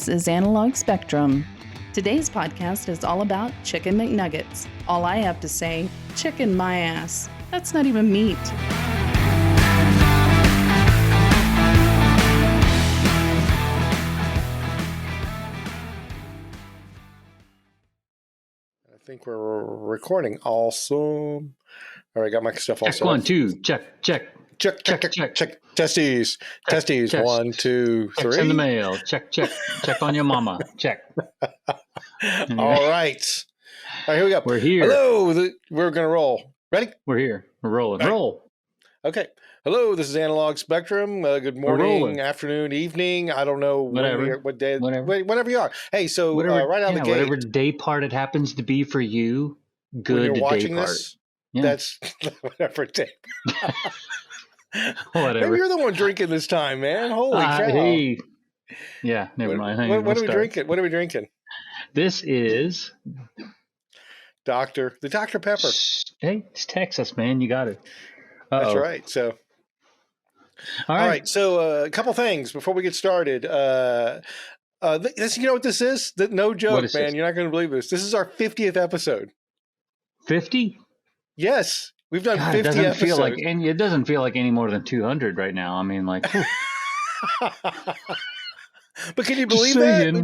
This is Analog Spectrum. Today's podcast is all about chicken McNuggets. All I have to say, chicken my ass. That's not even meat. I think we're recording. Awesome. All right, got my stuff all set. Check 1, 2, check. Testes. 1, 2, 3. Checks in the mail. Check on your mama. Check. All right. All right, here we go. We're here. Hello. We're going to roll. Ready? We're here. We're rolling. Right. Roll. Okay. Hello, this is Analog Spectrum. Good morning, afternoon, evening. I don't know what day, whatever you are. Hey, so right out of the gate. Whatever day part it happens to be for you, good when you're day watching part. This, yeah. That's whatever day. Whatever. Maybe you're the one drinking this time, man. Holy cow. Hey. Yeah, never mind. What are we drinking? What are we drinking? This is the Dr. Pepper. Hey, it's Texas, man. You got it. That's right. So, all right. So, a couple things before we get started. This, you know what this is? No joke, man. This? You're not going to believe this. This is our 50th episode. 50? Yes. We've done 50 episodes. It doesn't feel like any more than 200 right now. I mean, like. But can you believe that? Can you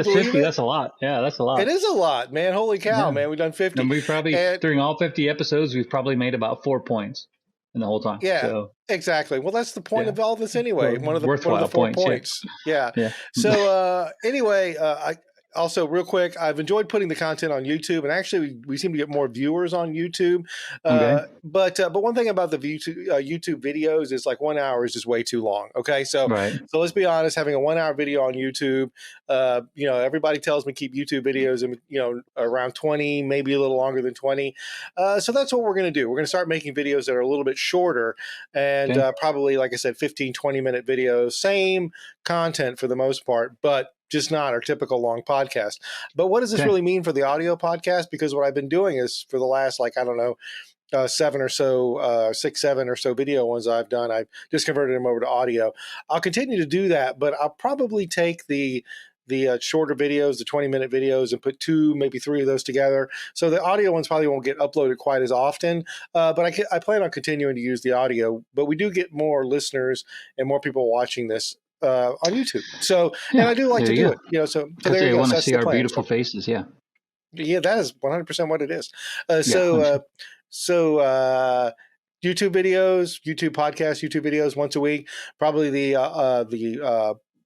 believe 50? It? That's a lot. Yeah, that's a lot. It is a lot, man. Holy cow, man. We've done 50. And we probably, during all 50 episodes, we've probably made about 4 points in the whole time. Yeah, so, exactly. Well, that's the point of all this anyway. Well, one of the 4 points. Yeah. So anyway, also, real quick, I've enjoyed putting the content on YouTube, and actually, we seem to get more viewers on YouTube. Okay. But one thing about the YouTube videos is like 1 hour is just way too long. Okay, so let's be honest, having a 1 hour video on YouTube, everybody tells me keep YouTube videos around 20, maybe a little longer than 20. So that's what we're going to do. We're going to start making videos that are a little bit shorter and probably, like I said, 15, 20-minute videos, same content for the most part, but just not our typical long podcast. But what does this really mean for the audio podcast? Because what I've been doing is for the last, 7 or so video ones I've done, I've just converted them over to audio. I'll continue to do that, but I'll probably take the shorter videos, the 20-minute videos, and put 2, maybe 3 of those together. So the audio ones probably won't get uploaded quite as often, but I plan on continuing to use the audio. But we do get more listeners and more people watching this on YouTube. So, and I do like to do it, so there you go. Want to see our beautiful faces. Yeah. Yeah, that is 100% what it is. So YouTube videos, YouTube podcasts, YouTube videos once a week, probably the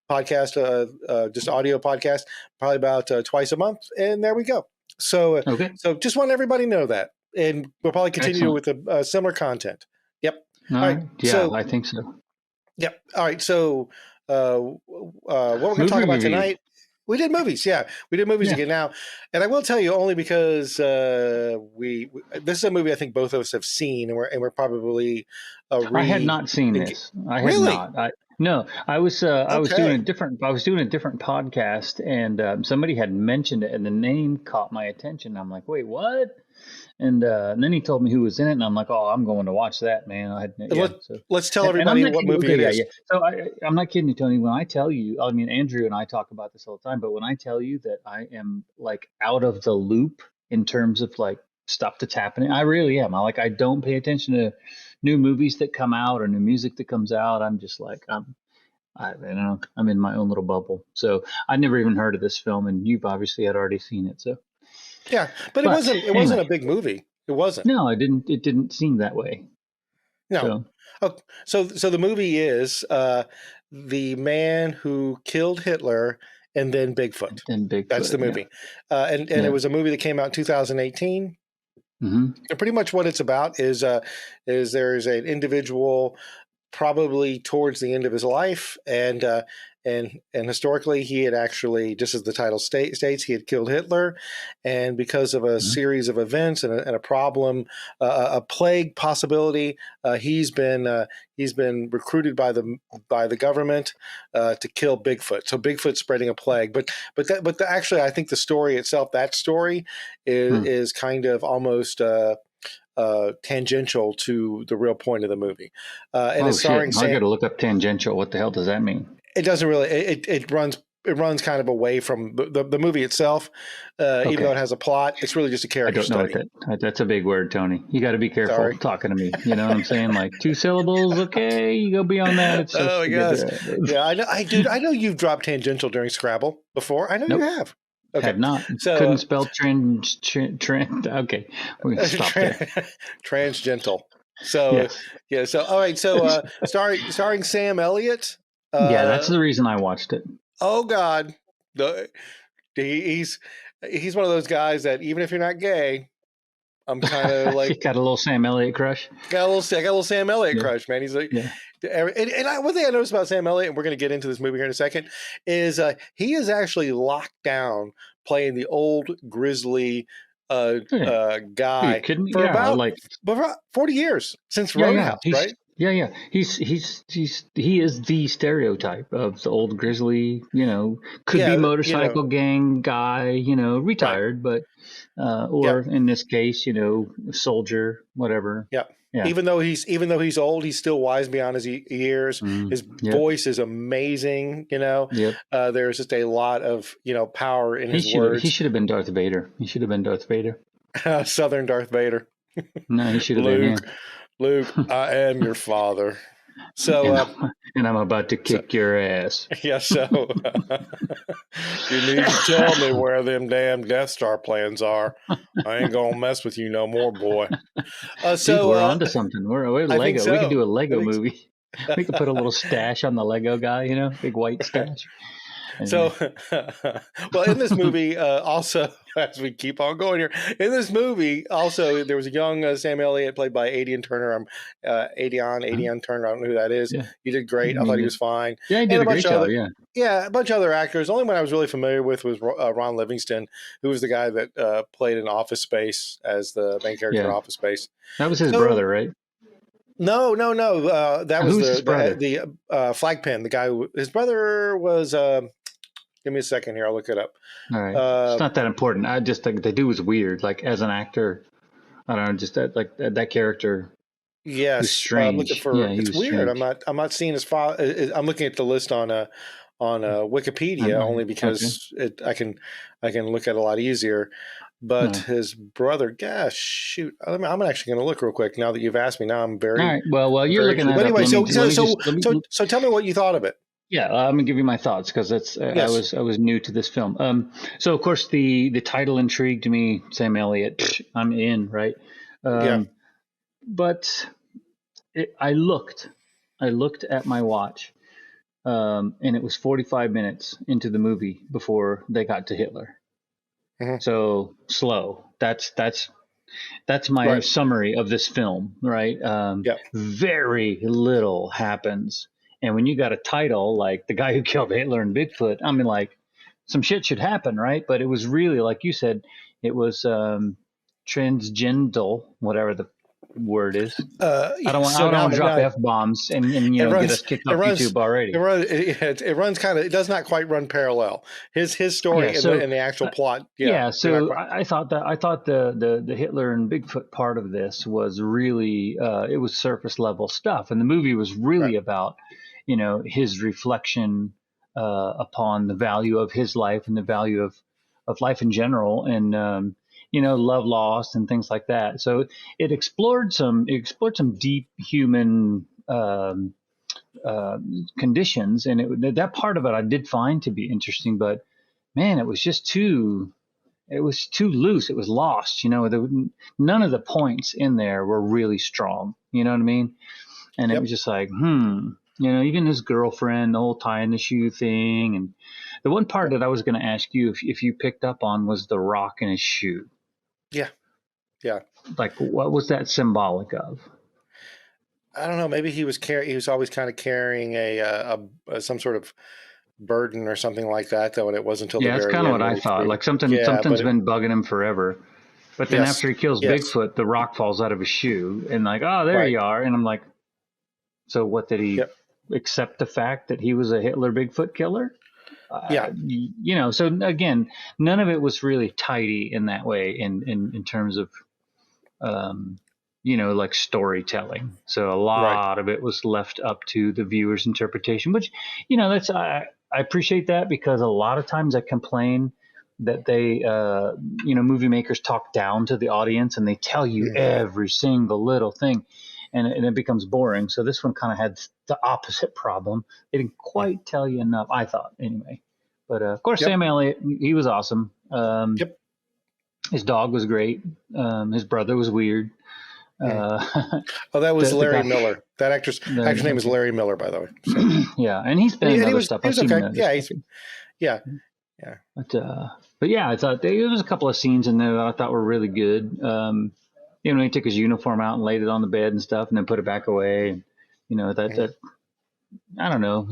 podcast, just audio podcast, probably about twice a month. And there we go. So, so just want everybody to know that. And we'll probably continue with a similar content. Yep. All right. Yeah, I think so. Yep. All right. So, what we're going to talk about tonight, we did movies. Yeah, we did movies again now. And I will tell you only because this is a movie I think both of us have seen, and we're probably I had not seen this. I had not. I was doing a different podcast, and somebody had mentioned it, and the name caught my attention. I'm like, wait, what? And then he told me who was in it, and I'm like, oh, I'm going to watch that, man. Let's tell everybody what movie it is. Yeah. So I'm not kidding you, Tony. When I tell you, I mean, Andrew and I talk about this all the time, but when I tell you that I am like out of the loop in terms of like stuff that's happening, I really am. I don't pay attention to new movies that come out or new music that comes out. I'm just like, I'm in my own little bubble. So I never even heard of this film, and you've obviously had already seen it. So. Yeah, but it wasn't a big movie. It wasn't. No, it didn't seem that way. No. So the movie is the man who killed Hitler and then Bigfoot. That's the movie. Yeah. And it was a movie that came out in 2018. Mm-hmm. And pretty much what it's about is there's an individual probably towards the end of his life, and historically he had actually, just as the title states, he had killed Hitler, and because of a series of events and a problem, a plague possibility, he's been recruited by the government to kill Bigfoot. So Bigfoot's spreading a plague, but actually I think the story itself, that story is kind of almost tangential to the real point of the movie. And it's starring Sam. I got to look up tangential. What the hell does that mean? It doesn't really. It runs it runs kind of away from the movie itself. Even though it has a plot, it's really just a character I don't know study. that's a big word, Tony. You got to be careful Sorry. talking to me. You know what I'm saying? Like 2 syllables, okay. You go beyond that, it's Oh my gosh. good. Yeah, I know. I know you've dropped tangential during Scrabble before. I know you have. Okay. Have not. So, couldn't spell trend. Okay, we're gonna stop there. Transgentle. So Yes. yeah. So all right. So starring Sam Eliott. Yeah, that's the reason I watched it. Oh God, he's one of those guys that even if you're not gay, I'm kind of like got a little Sam Eliott crush. I got a little Sam Eliott crush, man. He's like, one thing I noticed about Sam Eliott, and we're going to get into this movie here in a second, is he is actually locked down playing the old grizzly guy for about 40 years since Roadhouse, right? Yeah. He is the stereotype of the old grizzly, could be motorcycle gang guy, retired, but in this case, soldier, whatever. Yeah. Even though he's old, he's still wise beyond his years. His voice is amazing. There's just a lot of power in his words. He should have been Darth Vader. Southern Darth Vader. No, he should have been. Luke, I am your father. So, and I'm about to kick your ass. Yeah. So you need to tell me where them damn Death Star plans are. I ain't gonna mess with you no more, boy. So we're onto something. We're Lego. So. We can do a Lego movie. We could put a little stash on the Lego guy. Big white stash. So, well, in this movie, also, as we keep on going here, in this movie, also, there was a young Sam Eliott played by Adian Turner. Adian Turner. I don't know who that is. Yeah. He did great. I thought he was fine. Yeah, he did a great job. Yeah, a bunch of other actors. The only one I was really familiar with was Ron Livingston, who was the guy that played in Office Space as the main character in Office Space. That was his brother, right? No. That was the Flagpen. The guy. His brother was. Give me a second here. I'll look it up. All right. It's not that important. I just think the dude was weird. Like as an actor, I don't know, just that character. Yes, strange. It's weird. Strange. I'm not seeing his file. I'm looking at the list on Wikipedia only because I can look at it a lot easier. But his brother, gosh, shoot! I'm actually going to look real quick now that you've asked me. Now I'm very. All right. Well, you're looking at. But anyway, so tell me what you thought of it. Yeah, I'm gonna give you my thoughts because it's I was new to this film. So of course the title intrigued me. Sam Eliott, I'm in, right? But I looked at my watch, and it was 45 minutes into the movie before they got to Hitler. Mm-hmm. So slow. That's my summary of this film, right? Very little happens. And when you got a title like The Guy Who Killed Hitler and Bigfoot, I mean, like, some shit should happen, right? But it was really, like you said, it was transgentle, whatever the word is. I don't want to drop F-bombs and get us kicked off YouTube already. It runs kind of, it does not quite run parallel. His story and the actual plot. So I thought the Hitler and Bigfoot part of this was really, it was surface level stuff. And the movie was really about, his reflection upon the value of his life and the value of life in general, and love lost and things like that. So it explored some deep human conditions, and that part of it I did find to be interesting. But man, it was just too loose. It was lost. None of the points in there were really strong. You know what I mean? And it was just like, even his girlfriend, the whole tie in the shoe thing. And the one part that I was going to ask you if you picked up on was the rock in his shoe. Yeah. Yeah. Like, what was that symbolic of? I don't know. Maybe he was always kind of carrying some sort of burden or something like that, though. And it wasn't until the very end. Yeah, that's kind of what I thought. Like something's been bugging him forever. But then after he kills Bigfoot, the rock falls out of his shoe and like, oh, there you are. And I'm like, so what, did he accept the fact that he was a Hitler Bigfoot killer? So again, none of it was really tidy in that way in terms of, like storytelling. So a lot of it was left up to the viewer's interpretation, which, that's, I I appreciate that, because a lot of times I complain that they, movie makers talk down to the audience and they tell you every single little thing, and it becomes boring. So this one kind of had the opposite problem. They didn't quite tell you enough, I thought, anyway. But of course, Sam Eliott, he was awesome. His dog was great. His brother was weird. That was Larry Miller. That actor's name is Larry Miller, by the way. So. And he's been in other stuff. He was okay. Yeah. But yeah, I thought there was a couple of scenes in there that I thought were really good. He took his uniform out and laid it on the bed and stuff, and then put it back away. And, that I don't know.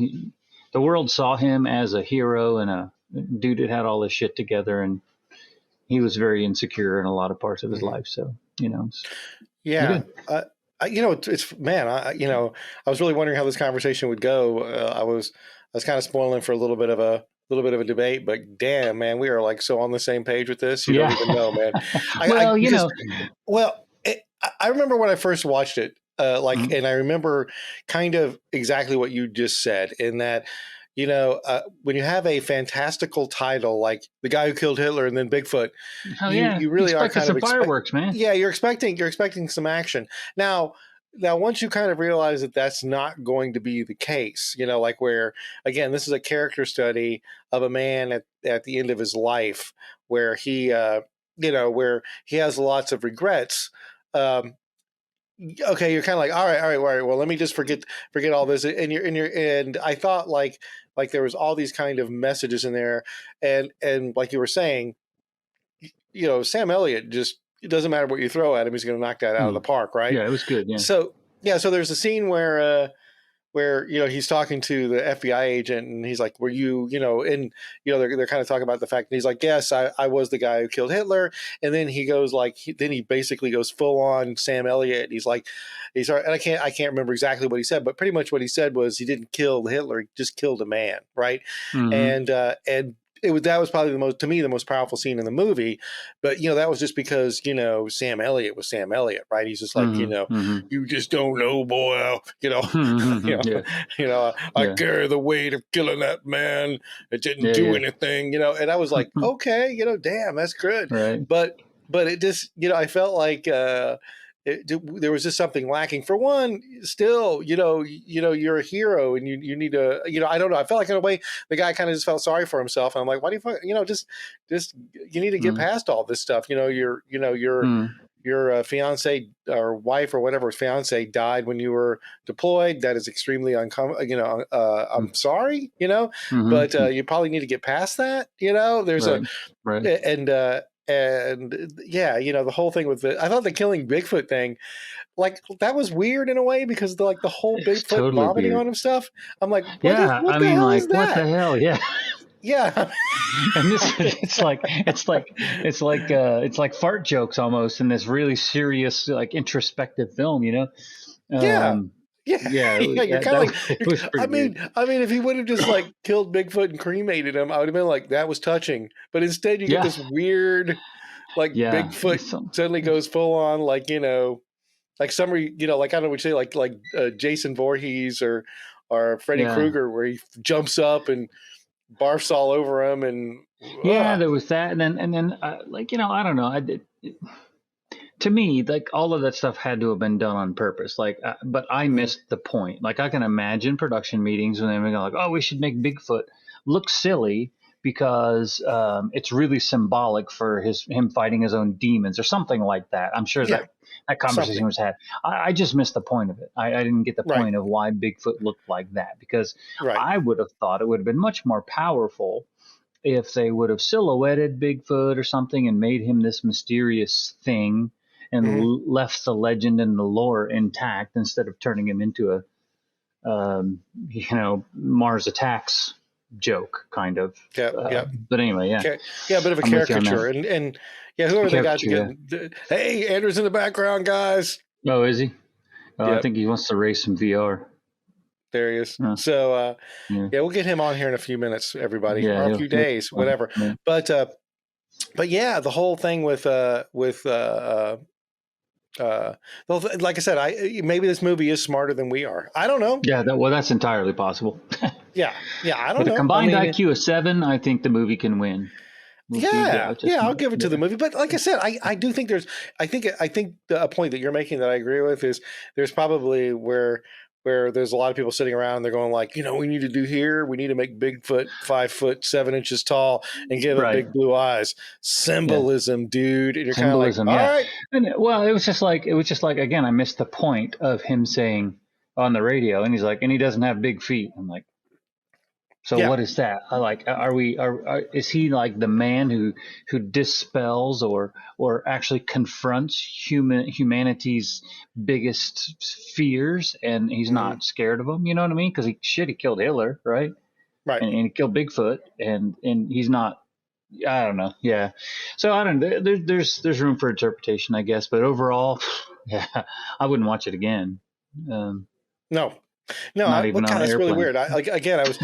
The world saw him as a hero and a dude that had all this shit together, and he was very insecure in a lot of parts of his life. So, yeah. It's man. I was really wondering how this conversation would go. I was kind of spoiling for a little bit of a debate, but damn, man, we are like so on the same page with this. You don't even know, man. I remember when I first watched it, and I remember kind of exactly what you just said, in that, when you have a fantastical title like The Guy Who Killed Hitler and then Bigfoot, you really are kind of fireworks, man. Yeah, you're expecting some action. Now, once you kind of realize that that's not going to be the case, where, again, this is a character study of a man at the end of his life, where he, where he has lots of regrets. Okay, you're kind of like, all right. Well, let me just forget all this. And I thought like there was all these kind of messages in there, and like you were saying, Sam Eliott just. It doesn't matter what you throw at him; he's going to knock that out of the park, right? Yeah, it was good. Yeah. So there's a scene where he's talking to the FBI agent, and he's like, "Were you, they're kind of talking about the fact," and he's like, "Yes, I was the guy who killed Hitler." And then he goes he basically goes full on Sam Eliott. He's like, and I can't remember exactly what he said, but pretty much what he said was he didn't kill Hitler; he just killed a man, right? And that was probably the most powerful scene in the movie, but that was just because Sam Eliott was Sam Eliott, right? He's just like you just don't know, boy. I carry the weight of killing that man. It didn't do anything, And I was like, okay, damn, that's good, right. But it just I felt like there was just something lacking. For one, still, you're a hero, and you need to, I don't know. I felt like in a way the guy kind of just felt sorry for himself, and I'm like, why do you, just you need to get past all this stuff. Your fiance or wife or whatever fiance died when you were deployed. That is extremely uncomfortable. I'm sorry, but you probably need to get past that. There's And the whole thing with I thought the killing Bigfoot thing, like that was weird in a way, because the whole Bigfoot totally vomiting weird on him stuff. I'm like, what the hell? Yeah. Yeah. And it's like fart jokes almost in this really serious, like introspective film, Yeah. You're kind of like. I mean, if he would have just killed Bigfoot and cremated him, I would have been like, that was touching. But instead, you get this weird, Bigfoot suddenly goes full on, summary, I don't know what you say, like Jason Voorhees or Freddy Krueger, where he jumps up and barfs all over him, and there was that, and then I don't know, to me, all of that stuff had to have been done on purpose. But I missed the point. I can imagine production meetings when they were like, "Oh, we should make Bigfoot look silly because it's really symbolic for him fighting his own demons," or something like that. I'm sure that conversation was had. I just missed the point of it. I didn't get the point of why Bigfoot looked like that, because I would have thought it would have been much more powerful if they would have silhouetted Bigfoot or something and made him this mysterious thing, and left the legend and the lore intact, instead of turning him into a, Mars Attacks joke kind of. But anyway, a bit of a caricature, and whoever they got to get. Hey, Andrew's in the background, guys. Oh, is he? I think he wants to race some VR. There he is. So, we'll get him on here in a few minutes, everybody, or a few days, whatever. Yeah. But the whole thing with like I said, maybe this movie is smarter than we are. I don't know. Yeah, that's entirely possible. Yeah, I don't With a know. I combined mean, IQ of 7, I think the movie can win. yeah, I'll give it to Yeah. the movie. But like I said, I do think I think a point that you're making that I agree with is there's probably where there's a lot of people sitting around and they're going like, we need to do here. We need to make Bigfoot 5'7" tall and give him Right. big blue eyes. Yeah. Symbolism, dude. And you're kind of like, Symbolism. all Yeah. right. And well, it was just like, again, I missed the point of him saying on the radio, and he's like, and he doesn't have big feet. I'm like, so Yeah. what is that? Is he like the man who dispels or actually confronts humanity's biggest fears, and he's not scared of them? You know what I mean? Because he killed Hitler, right? Right. And he killed Bigfoot, and he's not. I don't know. Yeah. So I don't know. There's room for interpretation, I guess. But overall, yeah, I wouldn't watch it again. No. Not even on an That's really airplane. weird. I was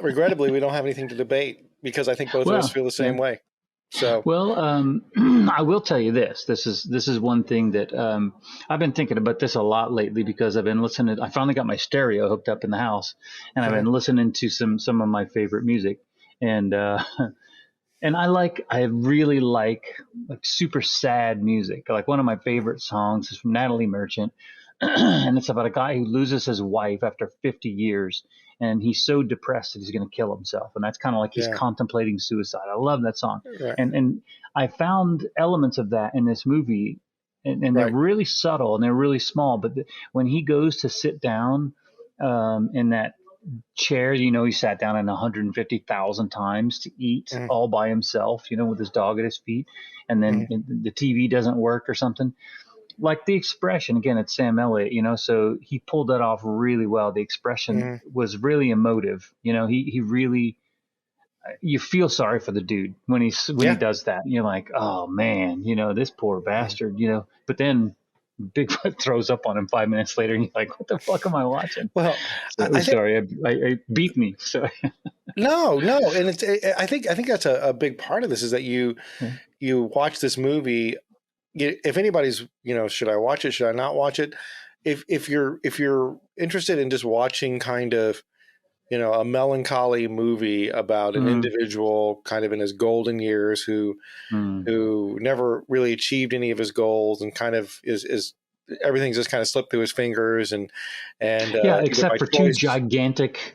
regrettably, we don't have anything to debate because I think both of us feel the same way. So, well, I will tell you this. This is one thing that I've been thinking about this a lot lately because I've been listening. I finally got my stereo hooked up in the house, and I've been listening to some of my favorite music, and and I really like super sad music. Like one of my favorite songs is from Natalie Merchant, and it's about a guy who loses his wife after 50 years, and he's so depressed that he's going to kill himself, and that's kind of like he's contemplating suicide. I love that song, right. and I found elements of that in this movie, and they're really subtle and they're really small. But when he goes to sit down in that chair, he sat down in 150,000 times to eat all by himself, with his dog at his feet, and then the TV doesn't work or something. Like the expression, again, it's Sam Eliott, so he pulled that off really well. The expression was really emotive. He really, you feel sorry for the dude when he does that. You're like, oh man, this poor bastard, but then Bigfoot throws up on him 5 minutes later, and you're like, "What the fuck am I watching?" Well, I beat me. Sorry. No, and I think that's a big part of this is that you watch this movie. If anybody's, should I watch it? Should I not watch it? If you're interested in just watching kind of, a melancholy movie about an individual kind of in his golden years who never really achieved any of his goals and kind of is everything's just kind of slipped through his fingers and except for two gigantic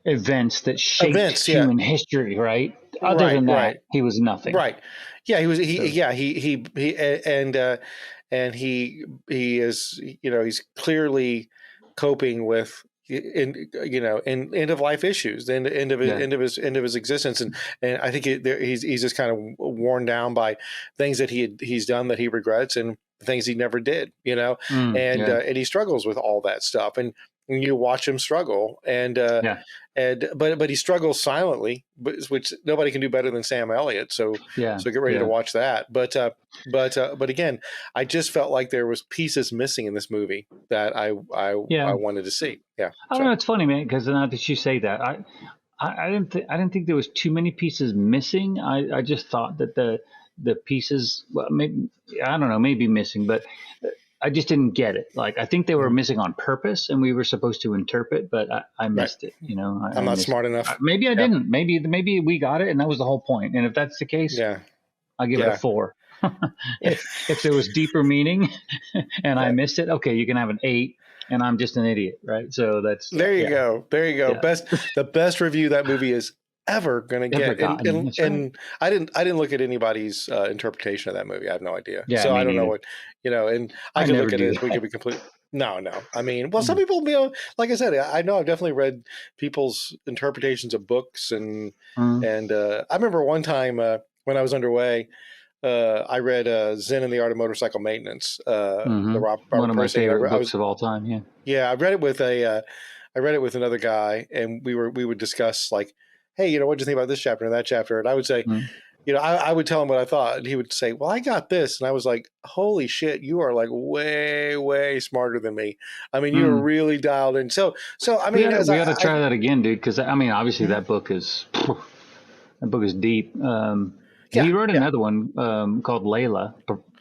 events that shaped human history, right? Other than that, he was nothing. Right. Yeah, he is, he's clearly coping with in end of life issues, the end of his existence, and I think he's just kind of worn down by things that he's done that he regrets and things he never did, and he struggles with all that stuff, and you watch him struggle, but he struggles silently, which nobody can do better than Sam Eliott. So get ready to watch that. But again, I just felt like there was pieces missing in this movie that I wanted to see. Yeah, I don't know. It's funny, man, because now that you say that, I didn't think there was too many pieces missing. I just thought that the pieces, well, maybe, I don't know, maybe missing, but I just didn't get it. Like, I think they were missing on purpose, and we were supposed to interpret, but I missed it. I'm not smart enough. Maybe I didn't. Maybe we got it, and that was the whole point. And if that's the case, I'll give it a 4. if there was deeper meaning, and I missed it, okay, you can have an 8, and I'm just an idiot, right? So that's there you go. Yeah. The best review that movie is ever going to get. And I didn't look at anybody's interpretation of that movie. I have no idea. So I don't know what, and I can look at it. We could be complete. No. I mean, well, some people, like I said, I know I've definitely read people's interpretations of books and I remember one time when I was underway, I read Zen and the Art of Motorcycle Maintenance. The Robert one of my favorite books of all time. Yeah, I read it with another guy, and we would discuss like, hey, what do you think about this chapter and that chapter? And I would say, I would tell him what I thought, and he would say, well, I got this, and I was like, holy shit, you are like way, way smarter than me. I mean, you're really dialed in. So I mean, we got to try that again, dude, because I mean, obviously that book is deep. He wrote another one called Layla,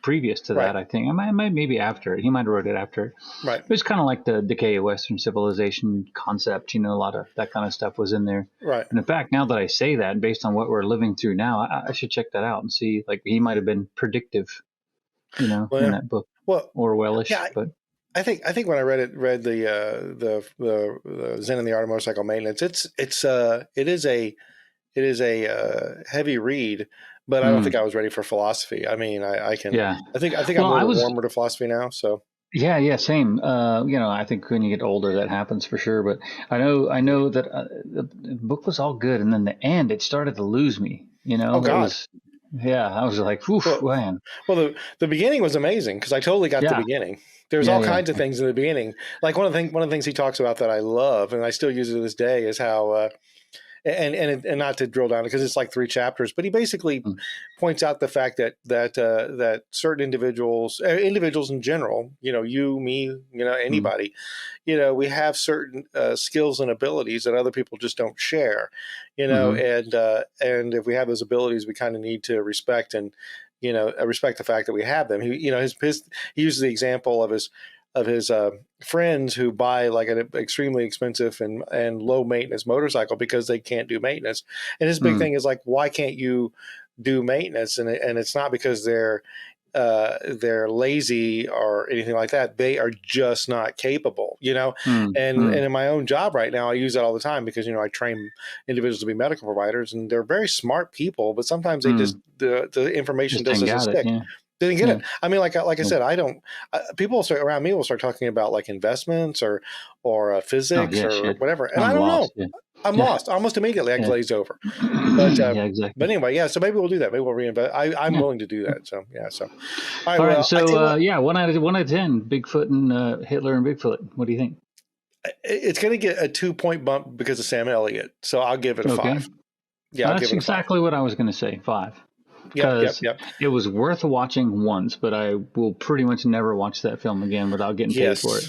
previous to that, I think. Maybe after it. He might have wrote it after it. Right. It was kind of like the decay of Western civilization concept. A lot of that kind of stuff was in there. Right. And in fact, now that I say that, based on what we're living through now, I should check that out and see. Like, he might have been predictive, in that book. Well, Orwellish, yeah, but. I think when I read the Zen and the Art of Motorcycle Maintenance, it is a heavy read, but I don't think I was ready for philosophy. I mean, I think I'm a little warmer to philosophy now. So yeah, same. I think when you get older, that happens for sure. But I know that the book was all good, and then the end, it started to lose me. Oh God. I was like, oof, man. Well, the beginning was amazing because I totally got the beginning. There's all kinds of things in the beginning. Like one of the things he talks about that I love, and I still use it to this day, is how and not to drill down because it's like 3 chapters, but he basically points out the fact that certain individuals in general, you, me, anybody, we have certain skills and abilities that other people just don't share, and if we have those abilities, we kind of need to respect and respect the fact that we have them. He uses the example of his friends who buy like an extremely expensive and low maintenance motorcycle because they can't do maintenance. And his big thing is like, why can't you do maintenance? And it's not because they're lazy or anything like that. They are just not capable, and in my own job right now, I use that all the time because, I train individuals to be medical providers, and they're very smart people, but sometimes they just, the information doesn't stick. Yeah. Didn't get it. I mean, like I said, I don't. People around me will start talking about like investments or physics or whatever, and I don't know. Yeah. I'm lost almost immediately. I glazed over. But exactly. But anyway, so maybe we'll do that. Maybe we'll reinvest. I'm willing to do that. So So all right. So 1 out of 10, Bigfoot and Hitler and Bigfoot. What do you think? It's going to get a 2-point bump because of Sam Eliott. So I'll give it a 5. Yeah, that's exactly what I was going to say. 5. Because it was worth watching once, but I will pretty much never watch that film again without getting paid for it.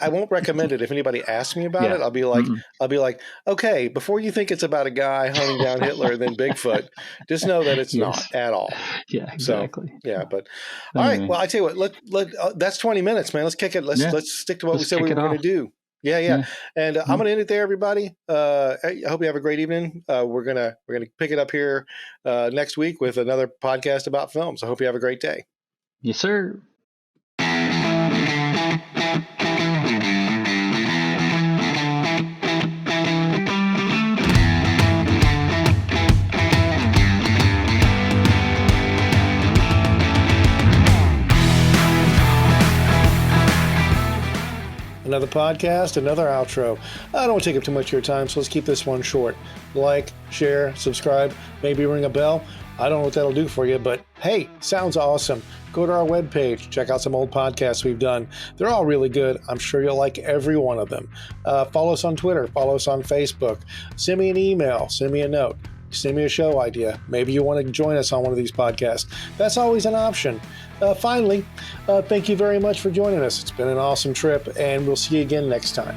I won't recommend it. If anybody asks me about it, I'll be like, okay, before you think it's about a guy hunting down Hitler and then Bigfoot, just know that it's not at all. Yeah, exactly. So, but all right. Well, I tell you what, that's 20 minutes, man. Let's kick it. Let's stick to what we said we were going to do. Yeah. And I'm going to end it there, everybody. I hope you have a great evening. We're gonna pick it up here next week with another podcast about films. I hope you have a great day. Yes, sir. Another podcast, another outro. I don't want to take up too much of your time, so let's keep this one short. Like, share, subscribe, maybe ring a bell. I don't know what that'll do for you, but hey, sounds awesome. Go to our webpage, check out some old podcasts we've done. They're all really good. I'm sure you'll like every one of them. Follow us on Twitter, follow us on Facebook. Send me an email, send me a note. Send me a show idea. Maybe you want to join us on one of these podcasts. That's always an option. Finally, thank you very much for joining us. It's been an awesome trip, and we'll see you again next time.